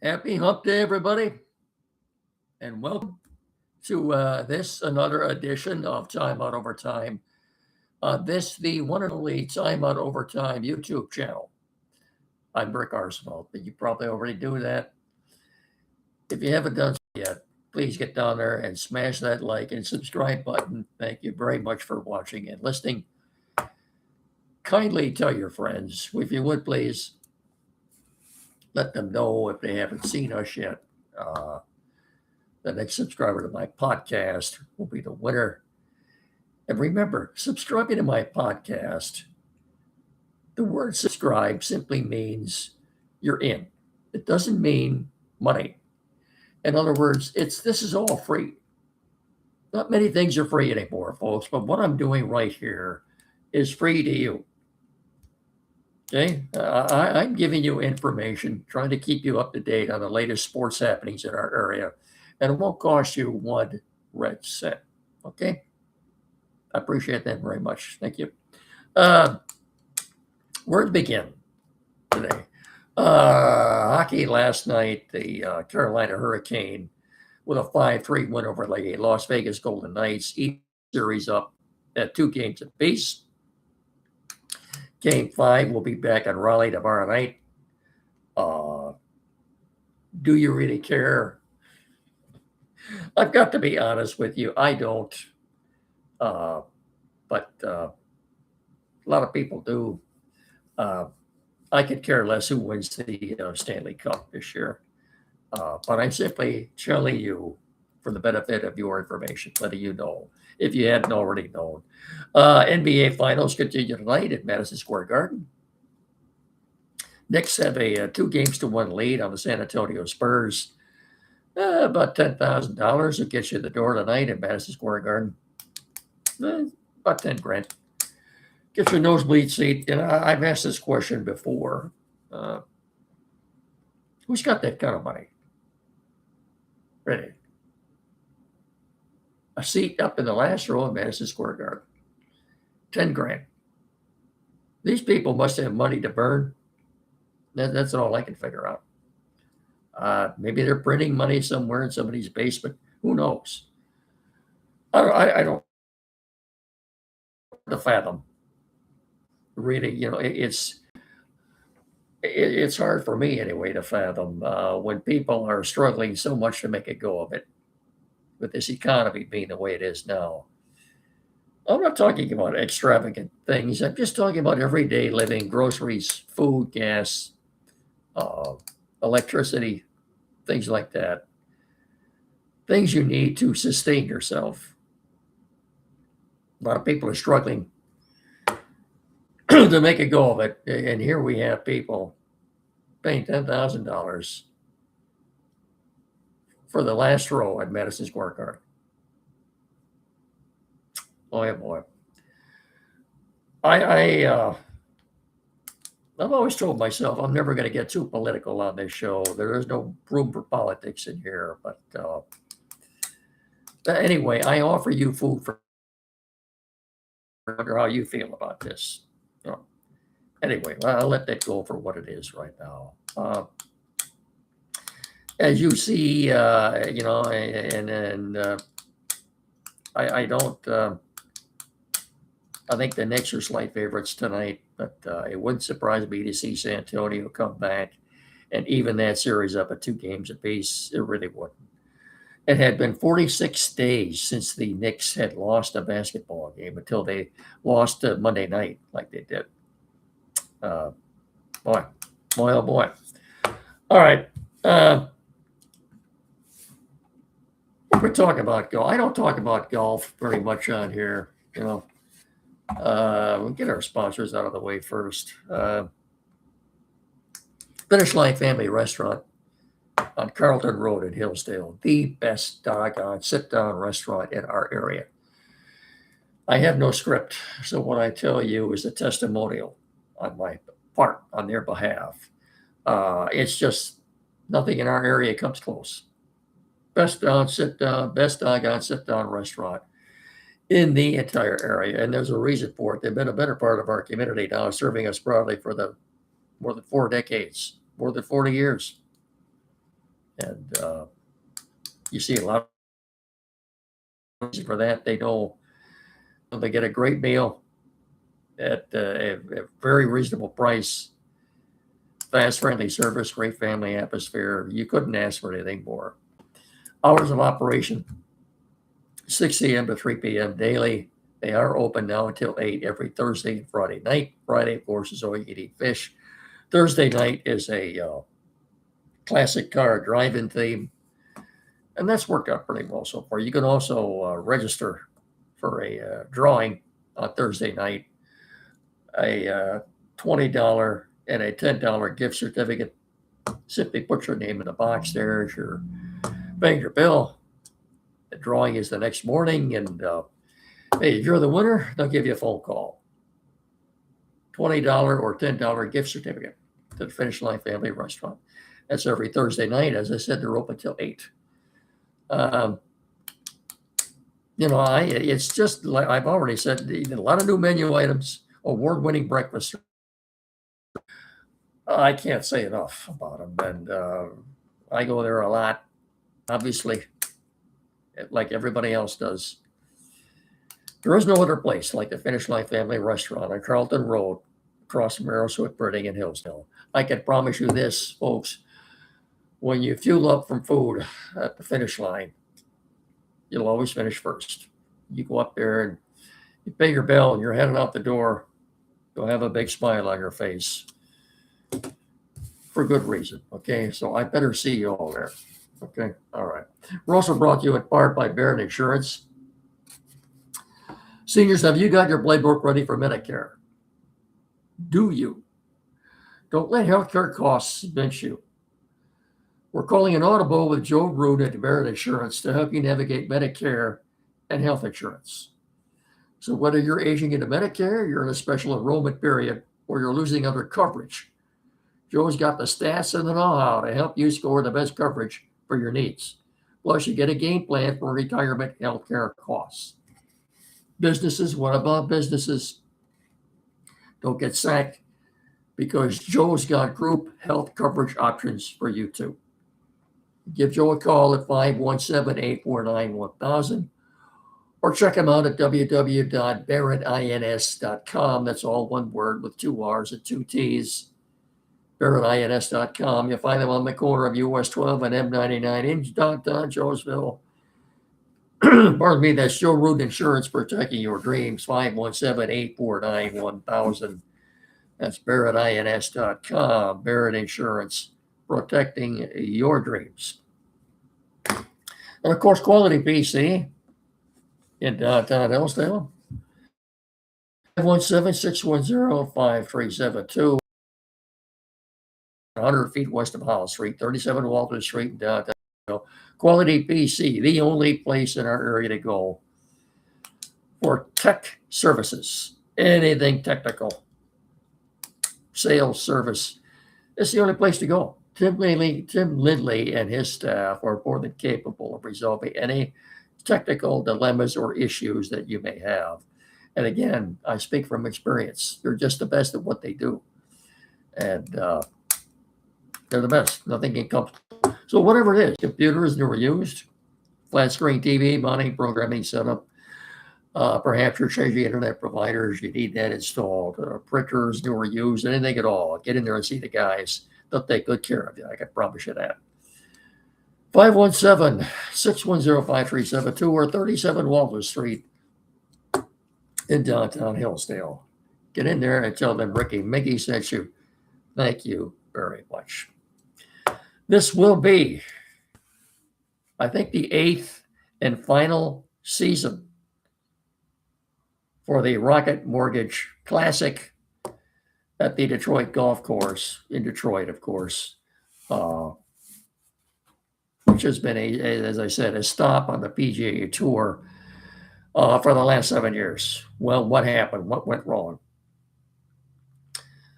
Happy Hump Day, everybody, and welcome to this another edition of Time Out Overtime. This the one and only Time Out Overtime YouTube channel. I'm Rick Arsenal, but you probably already do that. If you haven't done so yet, please get down there and smash that like and subscribe button. Thank you very much for watching and listening. Kindly tell your friends, if you would please, let them know if they haven't seen us yet. Uh, the next subscriber to my podcast will be the winner. And remember, subscribing to my podcast, the word subscribe simply means you're in. It doesn't mean money. In other words, this is all free. Not many things are free anymore, folks, but what I'm doing right here is free to you. Okay? I'm giving you information, trying to keep you up to date on the latest sports happenings in our area, and it won't cost you one red cent. Okay? I appreciate that very much. Thank you. Where to begin today? Hockey last night, the Carolina Hurricane with a 5-3 win over the Las Vegas Golden Knights, each series up at 2 games apiece. Game 5 will be back in Raleigh tomorrow night. Do you really care? I've got to be honest with you. I don't. But a lot of people do. I could care less who wins the Stanley Cup this year. But I'm simply telling you for the benefit of your information, letting you know if you hadn't already known. NBA Finals continue tonight at Madison Square Garden. Knicks have a 2-1 lead on the San Antonio Spurs. About $10,000 will get you in the door tonight at Madison Square Garden. About 10 grand. Get your nosebleed seat. And I've asked this question before. Who's got that kind of money? Really? A seat up in the last row of Madison Square Garden. 10 grand. These people must have money to burn. That's all I can figure out. Maybe they're printing money somewhere in somebody's basement. Who knows? I don't to fathom. Really, it's hard for me anyway to fathom when people are struggling so much to make a go of it, with this economy being the way it is now. I'm not talking about extravagant things. I'm just talking about everyday living, groceries, food, gas, electricity, things like that. Things you need to sustain yourself. A lot of people are struggling to make a go of it. And here we have people paying $10,000 for the last row at Madison Square Garden. Oh, boy. I've always told myself I'm never going to get too political on this show. There is no room for politics in here. But anyway, I offer you food for how you feel about this. Anyway, I'll let that go for what it is right now. As you see, I don't. I think the Knicks are slight favorites tonight, but it wouldn't surprise me to see San Antonio come back and even that series up at 2 games apiece. It really wouldn't. It had been 46 days since the Knicks had lost a basketball game until they lost Monday night like they did. Boy, oh boy. All right. We're talking about golf. I don't talk about golf very much on here. We'll get our sponsors out of the way first. Finish Line Family Restaurant on Carlton Road in Hillsdale, the best doggone sit-down restaurant in our area. I have no script, so what I tell you is a testimonial on my part, on their behalf. It's just nothing in our area comes close. Best doggone sit-down restaurant in the entire area, and there's a reason for it. They've been a better part of our community now, serving us proudly for the more than 4 decades, more than 40 years. And you see a lot for that. They know they get a great meal at a very reasonable price, fast, friendly service, great family atmosphere. You couldn't ask for anything more. Hours of operation 6 a.m. to 3 p.m. daily. They are open now until 8 every Thursday and Friday night. Friday, of course, is all you can eat fish. Thursday night is a classic car drive-in theme, and that's worked out pretty well so far. You can also register for a drawing on Thursday night, a $20 and a $10 gift certificate. Simply put your name in the box there as you're paying your bill. The drawing is the next morning, and hey, if you're the winner, they'll give you a phone call. $20 or $10 gift certificate to the Finish Line Family Restaurant. That's every Thursday night. As I said, they're open till 8. It's just like I've already said, a lot of new menu items, award-winning breakfast. I can't say enough about them, and I go there a lot, obviously, like everybody else does. There is no other place like the Finish Line Family Restaurant on Carlton Road, across from Aeroswick Birding in Hillsdale. I can promise you this, folks, when you fuel up from food at the finish line, you'll always finish first. You go up there and you pay your bill and you're heading out the door, you'll have a big smile on your face for good reason, okay? So I better see you all there, okay? All right. We're also brought to you in part by Barrett Insurance. Seniors, have you got your playbook ready for Medicare? Do you? Don't let healthcare costs pinch you. We're calling an audible with Joe Root at Barrett Insurance to help you navigate Medicare and health insurance. So whether you're aging into Medicare, you're in a special enrollment period, or you're losing other coverage, Joe's got the stats and the know-how to help you score the best coverage for your needs. Plus, you get a game plan for retirement healthcare costs. Businesses, what about businesses? Don't get sacked, because Joe's got group health coverage options for you too. Give Joe a call at 517-849-1000 or check him out at www.barrettins.com. That's all one word with 2 R's and 2 T's. barrettins.com. You'll find them on the corner of US 12 and M99 in downtown Joesville. Pardon me, that's Joe Root Insurance, protecting your dreams. 517-849-1000. That's barrettins.com. Barrett Insurance, protecting your dreams. And of course, Quality PC in downtown Hillsdale. 517-610-5372. 100 feet west of Howell Street, 37 Walter Street in downtown Hillsdale. Quality PC, the only place in our area to go for tech services. Anything technical, sales, service. It's the only place to go. Tim Lindley and his staff are more than capable of resolving any technical dilemmas or issues that you may have. And again, I speak from experience. They're just the best at what they do. And they're the best. Nothing can come. So whatever it is, computers newer used, flat screen TV, mounting, programming setup. Perhaps you're changing internet providers. You need that installed. Printers newer used, anything at all. Get in there and see the guys. They'll take good care of you. I can promise you that. 517-610-5372 or 37 Walter Street in downtown Hillsdale. Get in there and tell them Ricky Mickey sent you. Thank you very much. This will be, I think, the 8th and final season for the Rocket Mortgage Classic at the Detroit Golf Course in Detroit, of course, which has been, as I said, a stop on the PGA Tour for the last 7 years. Well, what happened? What went wrong?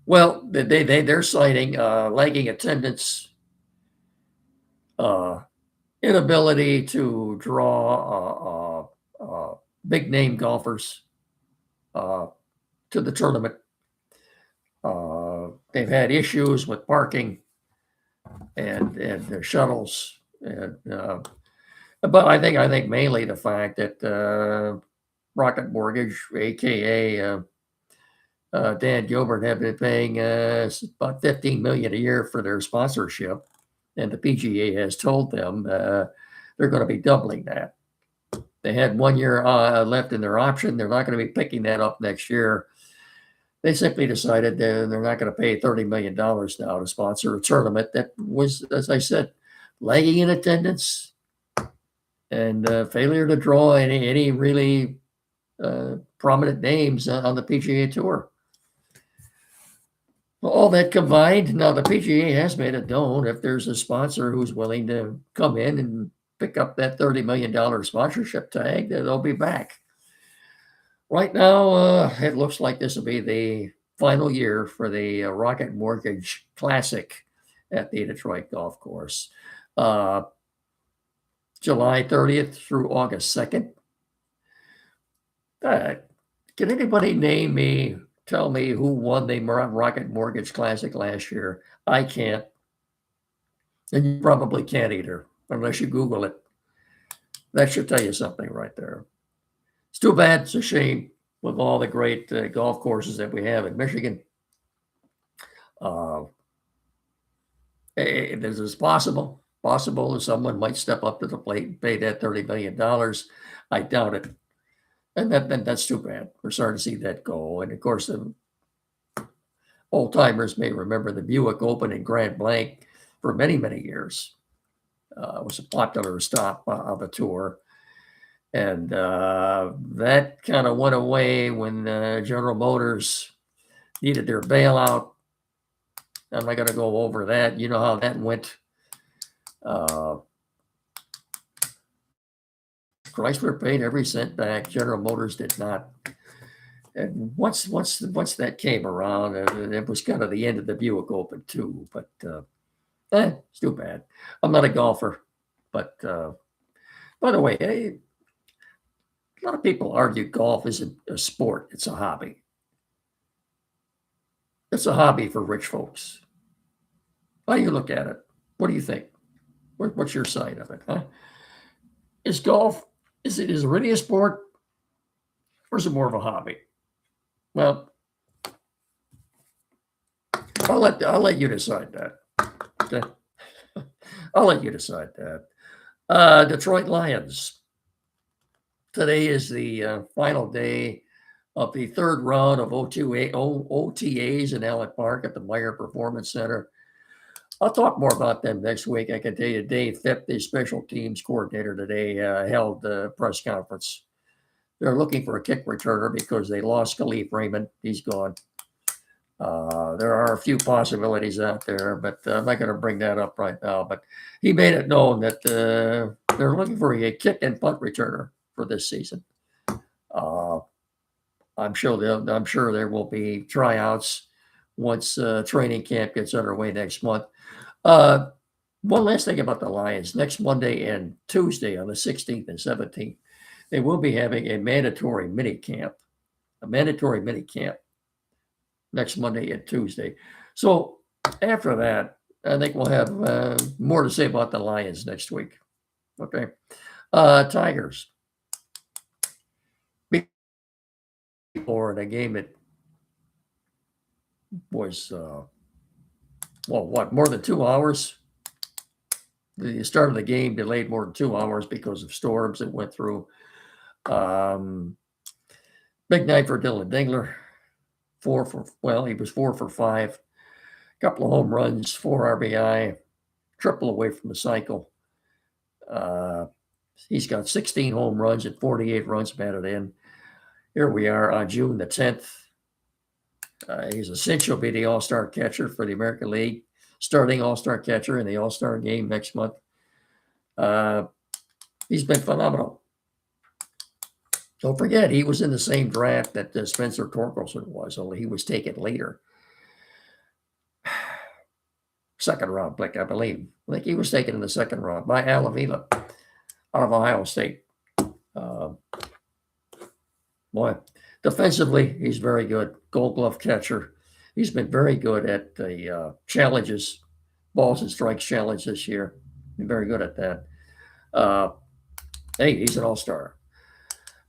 Well, they're citing lagging attendance, inability to draw big name golfers to the tournament. They've had issues with parking. and the shuttles. And but I think mainly the fact that Rocket Mortgage, aka Dan Gilbert, have been paying about $15 million a year for their sponsorship, and the PGA has told them they're going to be doubling that. They had 1 year left in their option. They're not going to be picking that up next year. They simply decided they're not going to pay $30 million now to sponsor a tournament that was, as I said, lagging in attendance and failure to draw any really prominent names on the PGA Tour. Well, all that combined, now the PGA has made it known if there's a sponsor who's willing to come in and pick up that $30 million sponsorship tag, that they'll be back. Right now, it looks like this will be the final year for the Rocket Mortgage Classic at the Detroit Golf Course. July 30th through August 2nd. Can anybody tell me who won the Rocket Mortgage Classic last year? I can't. And you probably can't either, unless you Google it. That should tell you something right there. It's too bad. It's a shame with all the great golf courses that we have in Michigan. This is possible that someone might step up to the plate and pay that $30 million. I doubt it. And that's too bad. We're starting to see that go. And of course, the old timers may remember the Buick Open in Grand Blanc for many, many years. It was a popular stop of a tour. And that kind of went away when General Motors needed their bailout. I'm not going to go over that. You know how that went. Chrysler paid every cent back. General Motors did not. And once that came around, it was kind of the end of the Buick Open too. But it's too bad. I'm not a golfer, but by the way, a lot of people argue golf isn't a sport; it's a hobby. It's a hobby for rich folks. How do you look at it? What do you think? What's your side of it? Huh? Is golf is it really a sport, or is it more of a hobby? Well, I'll let you decide that. Okay? I'll let you decide that. Detroit Lions. Today is the final day of the third round of OTAs in Allen Park at the Meyer Performance Center. I'll talk more about them next week. I can tell you Dave Phipp, the special teams coordinator today, held the press conference. They're looking for a kick returner because they lost Khalif Raymond. He's gone. There are a few possibilities out there, but I'm not going to bring that up right now. But he made it known that they're looking for a kick and punt returner for this season. I'm sure there will be tryouts once training camp gets underway next month. One last thing about the Lions. Next Monday and Tuesday on the 16th and 17th, they will be having a mandatory mini camp next Monday and Tuesday. So after that, I think we'll have more to say about the Lions next week. Okay. Tigers. Or in a game that was, more than 2 hours? The start of the game delayed more than 2 hours because of storms that went through. Big night for Dylan Dingler. He was 4 for 5. Couple of home runs, 4 RBI, triple away from the cycle. He's got 16 home runs and 48 runs batted in. Here we are on June the 10th. He's a cinch. He'll be the all-star catcher for the American League, starting all-star catcher in the all-star game next month. He's been phenomenal. Don't forget, he was in the same draft that Spencer Torkelson was, only he was taken later. Second round pick, I believe. I think he was taken in the second round by Al Avila out of Ohio State. Defensively, he's very good. Gold Glove catcher. He's been very good at the challenges, balls and strikes challenge this year. Been very good at that. Uh, hey, he's an all-star.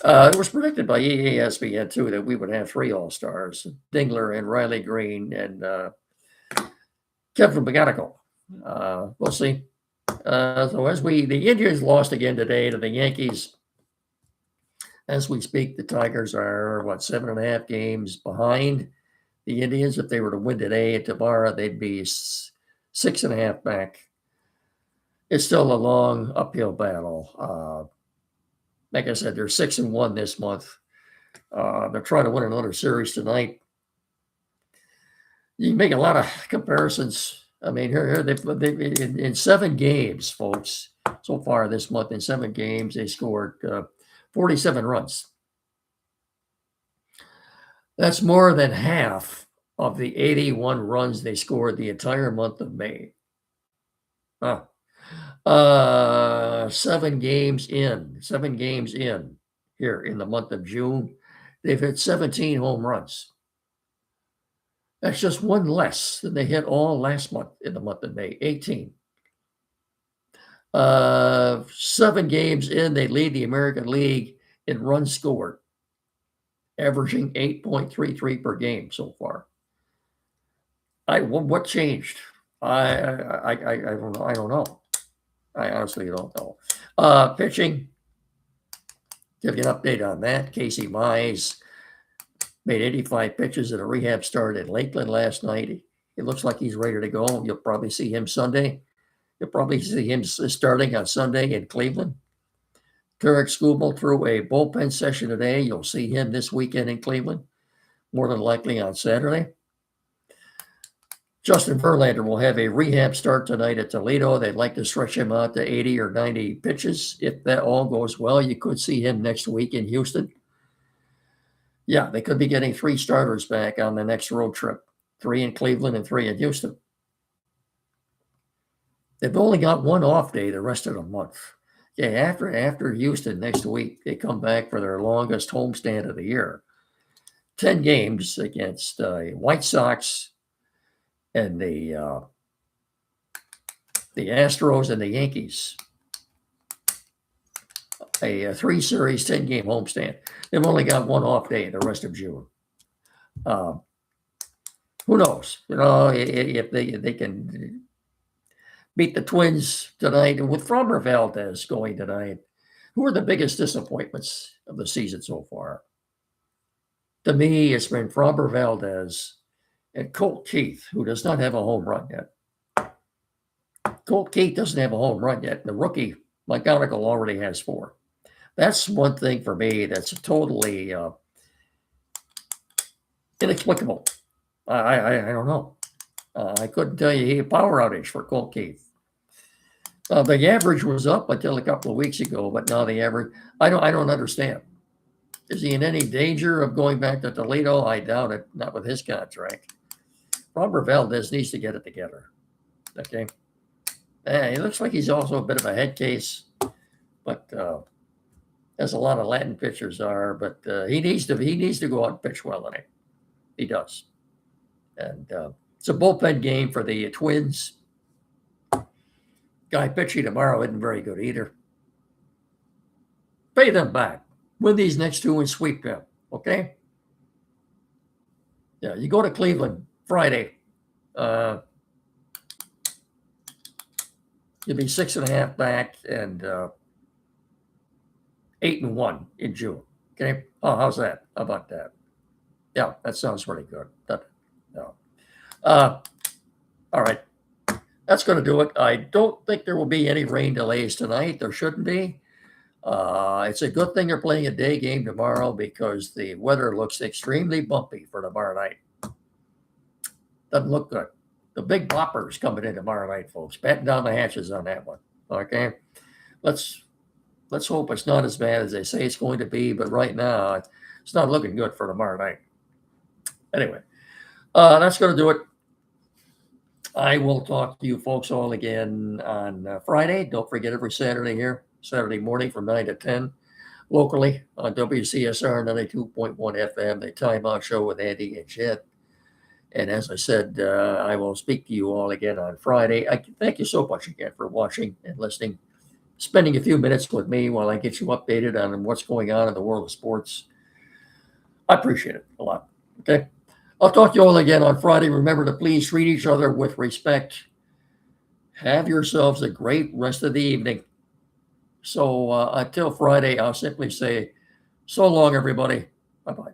It was predicted by ESPN too that we would have 3 all-stars: Dingler and Riley Green and Kevin McGonigal. We'll see. So the Indians lost again today to the Yankees. As we speak, the Tigers are 7.5 games behind the Indians. If they were to win today and tomorrow, they'd be 6.5 back. It's still a long uphill battle. Like I said, they're 6-1 this month. They're trying to win another series tonight. You can make a lot of comparisons. I mean, here they've in 7 games, folks, so far this month. In 7 games, they scored 47 runs. That's more than half of the 81 runs they scored the entire month of May. 7 games in here in the month of June, they've hit 17 home runs. That's just 1 less than they hit all last month in the month of May, 18. 7 games in, they lead the American League in runs scored, averaging 8.33 per game so far. What changed? I don't know. I honestly don't know. Pitching, give you an update on that. Casey Mize made 85 pitches at a rehab start in Lakeland last night. It looks like he's ready to go. You'll probably see him Sunday. You'll probably see him starting on Sunday in Cleveland. Tarek Skubal threw a bullpen session today. You'll see him this weekend in Cleveland, more than likely on Saturday. Justin Verlander will have a rehab start tonight at Toledo. They'd like to stretch him out to 80 or 90 pitches. If that all goes well, you could see him next week in Houston. Yeah, they could be getting 3 starters back on the next road trip, 3 in Cleveland and 3 in Houston. They've only got 1 off day the rest of the month. Yeah, after Houston next week, they come back for their longest homestand of the year. 10 games against White Sox and the Astros and the Yankees. A 3-series, 10-game homestand. They've only got 1 off day the rest of June. Who knows? If they can beat the Twins tonight, and with Framber Valdez going tonight, who are the biggest disappointments of the season so far? To me, it's been Framber Valdez and Colt Keith, who does not have a home run yet. Colt Keith doesn't have a home run yet. The rookie, McGonigal, already has 4. That's one thing for me that's totally inexplicable. I don't know. I couldn't tell you a power outage for Colt Keith. The average was up until a couple of weeks ago, but now the average, I don't understand. Is he in any danger of going back to Toledo? I doubt it, not with his contract. Robert Valdez needs to get it together. Okay. He looks like he's also a bit of a head case, but as a lot of Latin pitchers are, but he needs to go out and pitch well in it. He does. And it's a bullpen game for the Twins. Guy pitching tomorrow isn't very good either. Pay them back. Win these next 2 and sweep them. Okay? Yeah, you go to Cleveland Friday. You'll be 6.5 back and 8-1 in June. Okay? Oh, how's that? How about that? Yeah, that sounds pretty good. No. All right. That's going to do it. I don't think there will be any rain delays tonight. There shouldn't be. It's a good thing they're playing a day game tomorrow because the weather looks extremely bumpy for tomorrow night. Doesn't look good. The big bopper's coming in tomorrow night, folks. Batten down the hatches on that one. Okay? Let's hope it's not as bad as they say it's going to be, but right now it's not looking good for tomorrow night. Anyway, that's going to do it. I will talk to you folks all again on Friday. Don't forget every Saturday here, Saturday morning from 9 to 10, locally on WCSR 92.1 FM, the Time Out Show with Andy and Jed. And as I said, I will speak to you all again on Friday. I thank you so much again for watching and listening, spending a few minutes with me while I get you updated on what's going on in the world of sports. I appreciate it a lot. Okay. I'll talk to you all again on Friday. Remember to please treat each other with respect. Have yourselves a great rest of the evening. So until Friday, I'll simply say, so long, everybody. Bye-bye.